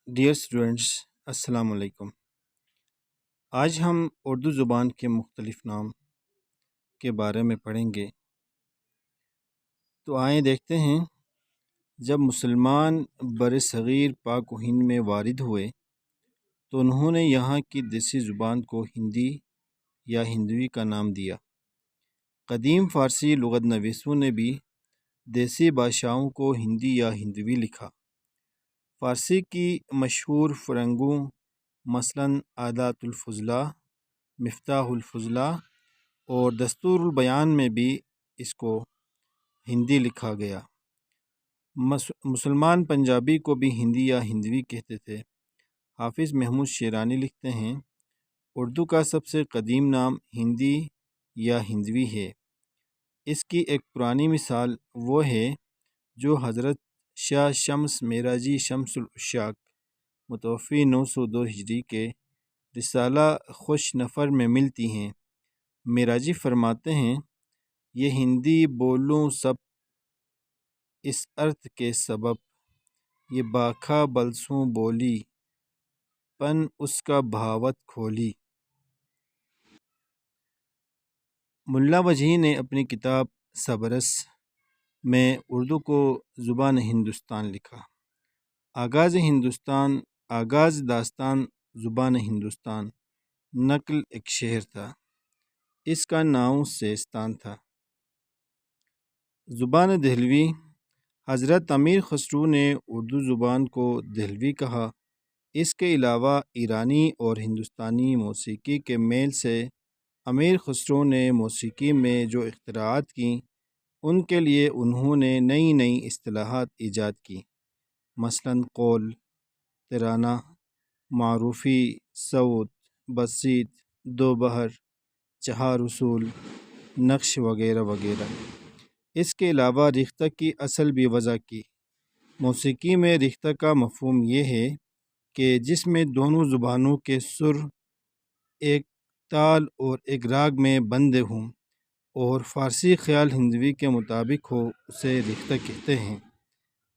Dear students, السلام علیکم۔ آج ہم اردو زبان کے مختلف نام کے بارے میں پڑھیں گے۔ تو آئیں دیکھتے ہیں، جب مسلمان بر صغیر پاک و ہند میں وارد ہوئے تو انہوں نے یہاں کی دیسی زبان کو ہندی یا ہندوی کا نام دیا۔ قدیم فارسی لغت نویسوں نے بھی دیسی بھاشاؤں کو ہندی یا ہندوی لکھا۔ فارسی کی مشہور فرنگوں مثلاً عادات الفضلاء، مفتاح الفضلاء اور دستور البیان میں بھی اس کو ہندی لکھا گیا۔ مسلمان پنجابی کو بھی ہندی یا ہندوی کہتے تھے۔ حافظ محمود شیرانی لکھتے ہیں، اردو کا سب سے قدیم نام ہندی یا ہندوی ہے۔ اس کی ایک پرانی مثال وہ ہے جو حضرت شاہ شمس معراجی شمس العشاق متوفی 902 ہجری کے رسالہ خوش نفر میں ملتی ہیں۔ معراجی فرماتے ہیں، یہ ہندی بولوں سب اس ارتھ کے سبب، یہ باکھا بلسوں بولی پن اس کا بھاوت کھولی۔ ملا وجہی نے اپنی کتاب سبرس میں اردو کو زبان ہندوستان لکھا۔ آغاز داستان زبان ہندوستان، نقل ایک شہر تھا، اس کا نام سیستان تھا۔ زبان دہلوی، حضرت امیر خسرو نے اردو زبان کو دہلوی کہا۔ اس کے علاوہ ایرانی اور ہندوستانی موسیقی کے میل سے امیر خسرو نے موسیقی میں جو اختراعات کیں ان کے لیے انہوں نے نئی اصطلاحات ایجاد کی، مثلاً قول، ترانہ، معروفی، صوت، بسیط، دو بہر، چہار اصول، نقش وغیرہ وغیرہ۔ اس کے علاوہ ریختہ کی اصل بھی وضع کی۔ موسیقی میں ریختہ کا مفہوم یہ ہے کہ جس میں دونوں زبانوں کے سر ایک تال اور ایک راگ میں بندھے ہوں اور فارسی خیال ہندوی کے مطابق ہو، اسے ریختہ کہتے ہیں۔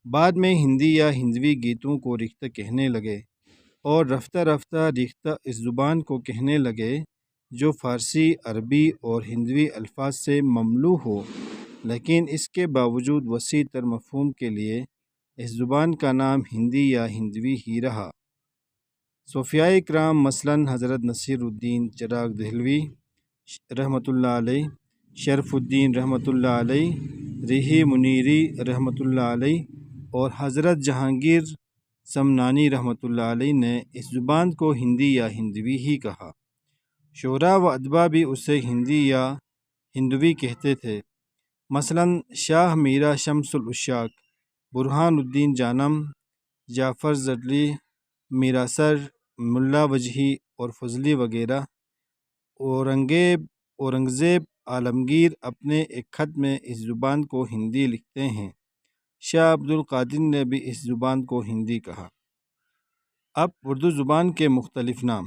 بعد میں ہندی یا ہندوی گیتوں کو ریختہ کہنے لگے اور رفتہ رفتہ ریختہ اس زبان کو کہنے لگے جو فارسی، عربی اور ہندوی الفاظ سے مملوء ہو، لیکن اس کے باوجود وسیع تر مفہوم کے لیے اس زبان کا نام ہندی یا ہندوی ہی رہا۔ صوفیاء کرام مثلاً حضرت نصیر الدین چراغ دہلوی رحمۃ اللہ علیہ، شرف الدین رحمۃ اللہ علیہ، ریحی منیری رحمۃ اللہ علیہ اور حضرت جہانگیر سمنانی رحمۃ اللہ علیہ نے اس زبان کو ہندی یا ہندوی ہی کہا۔ شعراء و ادباء بھی اسے ہندی یا ہندوی کہتے تھے، مثلاً شاہ میرا شمس العشاق، برہان الدین جانم، جعفر زرلی، میراسر، ملا وجہی اور فضلی وغیرہ۔ اورنگزیب عالمگیر اپنے ایک خط میں اس زبان کو ہندی لکھتے ہیں۔ شاہ عبد القادر نے بھی اس زبان کو ہندی کہا۔ اب اردو زبان کے مختلف نام۔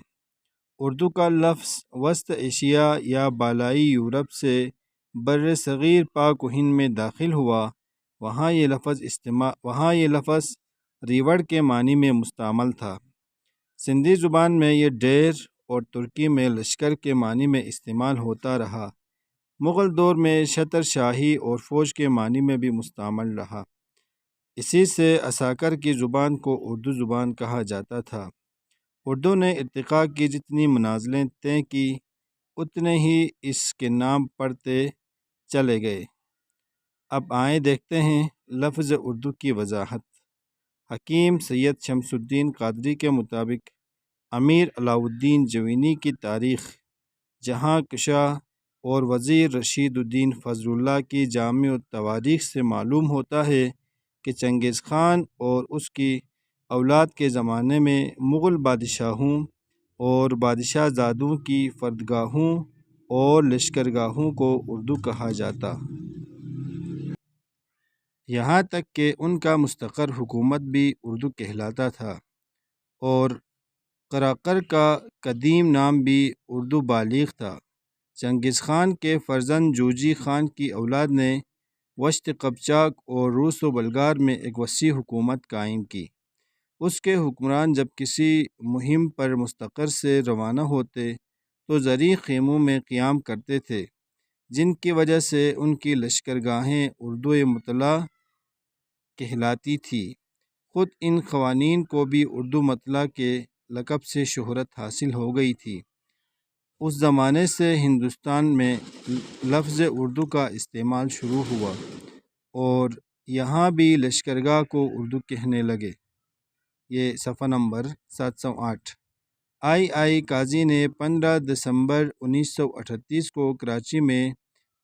اردو کا لفظ وسط ایشیا یا بالائی یورپ سے بر صغیر پاک و ہند میں داخل ہوا۔ وہاں یہ لفظ ریوڑ کے معنی میں مستعمل تھا۔ سندھی زبان میں یہ ڈیر اور ترکی میں لشکر کے معنی میں استعمال ہوتا رہا۔ مغل دور میں چھتر شاہی اور فوج کے معنی میں بھی مستعمل رہا۔ اسی سے عساکر کی زبان کو اردو زبان کہا جاتا تھا۔ اردو نے ارتقاء کی جتنی منازلیں طے کی اتنے ہی اس کے نام پڑتے چلے گئے۔ اب آئیں دیکھتے ہیں لفظ اردو کی وضاحت۔ حکیم سید شمس الدین قادری کے مطابق امیر علاء الدین جوینی کی تاریخ جہاں کشا اور وزیر رشید الدین فضل اللہ کی جامع التواریخ سے معلوم ہوتا ہے کہ چنگیز خان اور اس کی اولاد کے زمانے میں مغل بادشاہوں اور بادشاہ زادوں کی فردگاہوں اور لشکرگاہوں کو اردو کہا جاتا، یہاں تک کہ ان کا مستقر حکومت بھی اردو کہلاتا تھا، اور قراقر کا قدیم نام بھی اردو بالیغ تھا۔ چنگیز خان کے فرزند جوجی خان کی اولاد نے وشت قپچاق اور روس و بلغار میں ایک وسیع حکومت قائم کی۔ اس کے حکمران جب کسی مہم پر مستقر سے روانہ ہوتے تو زرعی خیموں میں قیام کرتے تھے، جن کی وجہ سے ان کی لشکرگاہیں اردو مطلع کہلاتی تھی۔ خود ان قوانین کو بھی اردو مطلع کے لقب سے شہرت حاصل ہو گئی تھی۔ اس زمانے سے ہندوستان میں لفظ اردو کا استعمال شروع ہوا اور یہاں بھی لشکرگاہ کو اردو کہنے لگے۔ یہ صفحہ نمبر 708۔ آئی قاضی نے 15 دسمبر 1938 کو کراچی میں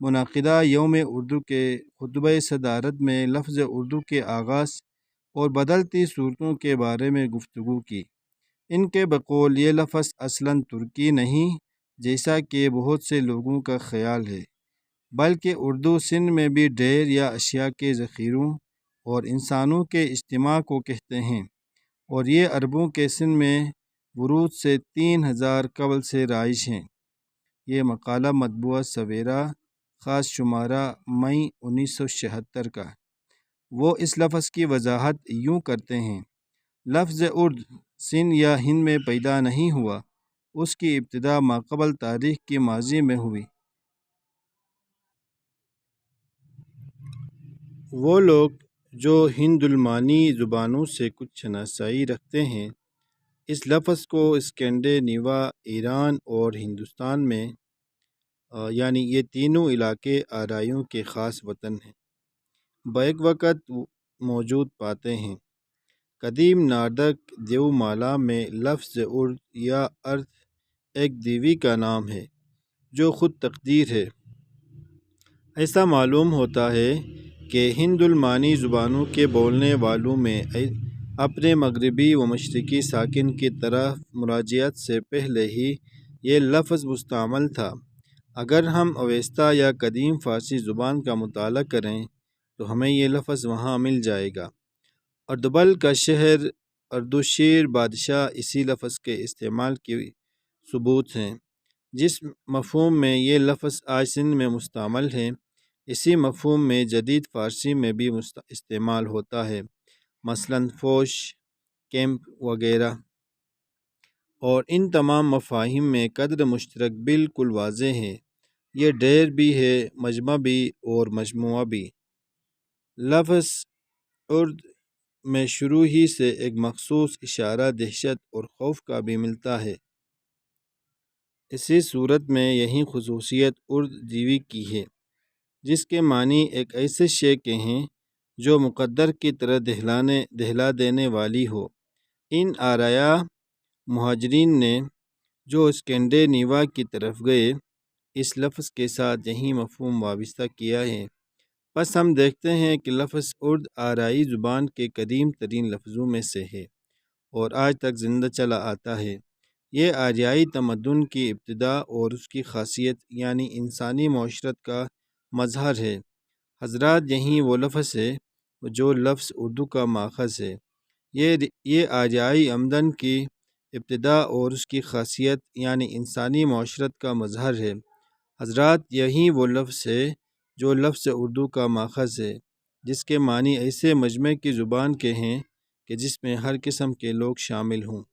منعقدہ یوم اردو کے خطبہ صدارت میں لفظ اردو کے آغاز اور بدلتی صورتوں کے بارے میں گفتگو کی۔ ان کے بقول یہ لفظ اصلاً ترکی نہیں، جیسا کہ بہت سے لوگوں کا خیال ہے، بلکہ اردو سندھ میں بھی ڈھیر یا اشیاء کے ذخیروں اور انسانوں کے اجتماع کو کہتے ہیں، اور یہ عربوں کے سندھ میں ورود سے 3000 قبل سے رائج ہیں۔ یہ مقالہ مطبوعہ سویرا خاص شمارہ مئی 1976 کا۔ وہ اس لفظ کی وضاحت یوں کرتے ہیں: لفظ ارد سندھ یا ہند میں پیدا نہیں ہوا، اس کی ابتدا ماقبل تاریخ کی ماضی میں ہوئی۔ وہ لوگ جو ہند المانی زبانوں سے کچھ شناسائی رکھتے ہیں، اس لفظ کو اسکینڈینیوا، ایران اور ہندوستان میں یعنی یہ تینوں علاقے آرائیوں کے خاص وطن ہیں، بیک وقت موجود پاتے ہیں۔ قدیم ناردک دیومالا میں لفظ ارد یا ارتھ ایک دیوی کا نام ہے جو خود تقدیر ہے۔ ایسا معلوم ہوتا ہے کہ ہند المانی زبانوں کے بولنے والوں میں اپنے مغربی و مشرقی ساکن کی طرف مراجعت سے پہلے ہی یہ لفظ مستعمل تھا۔ اگر ہم اویستا یا قدیم فارسی زبان کا مطالعہ کریں تو ہمیں یہ لفظ وہاں مل جائے گا۔ اردبیل کا شہر اردشیر بادشاہ اسی لفظ کے استعمال کی ثبوت ہیں۔ جس مفہوم میں یہ لفظ آج سندھ میں مستعمل ہے، اسی مفہوم میں جدید فارسی میں بھی استعمال ہوتا ہے، مثلاً فوج، کیمپ وغیرہ۔ اور ان تمام مفاہیم میں قدر مشترک بالکل واضح ہے، یہ ڈھیر بھی ہے، مجمع بھی اور مجموعہ بھی۔ لفظ ارد میں شروع ہی سے ایک مخصوص اشارہ دہشت اور خوف کا بھی ملتا ہے۔ اسی صورت میں یہی خصوصیت ارد دیوی کی ہے، جس کے معنی ایک ایسے شے کے ہیں جو مقدر کی طرح دہلا دینے والی ہو۔ ان آریہ مہاجرین نے جو اسکینڈینیوا کی طرف گئے، اس لفظ کے ساتھ یہی مفہوم وابستہ کیا ہے۔ بس ہم دیکھتے ہیں کہ لفظ ارد آرائی زبان کے قدیم ترین لفظوں میں سے ہے اور آج تک زندہ چلا آتا ہے۔ یہ آریائی تمدن کی ابتدا اور اس کی خاصیت یعنی انسانی معاشرت کا مظہر ہے۔ حضرات، یہی وہ لفظ ہے جو لفظ اردو کا ماخذ ہے۔ یہ آریائی آمدن کی ابتدا اور اس کی خاصیت یعنی انسانی معاشرت کا مظہر ہے۔ حضرات، یہی وہ لفظ ہے جو لفظ اردو کا ماخذ ہے، جس کے معنی ایسے مجمع کی زبان کے ہیں کہ جس میں ہر قسم کے لوگ شامل ہوں۔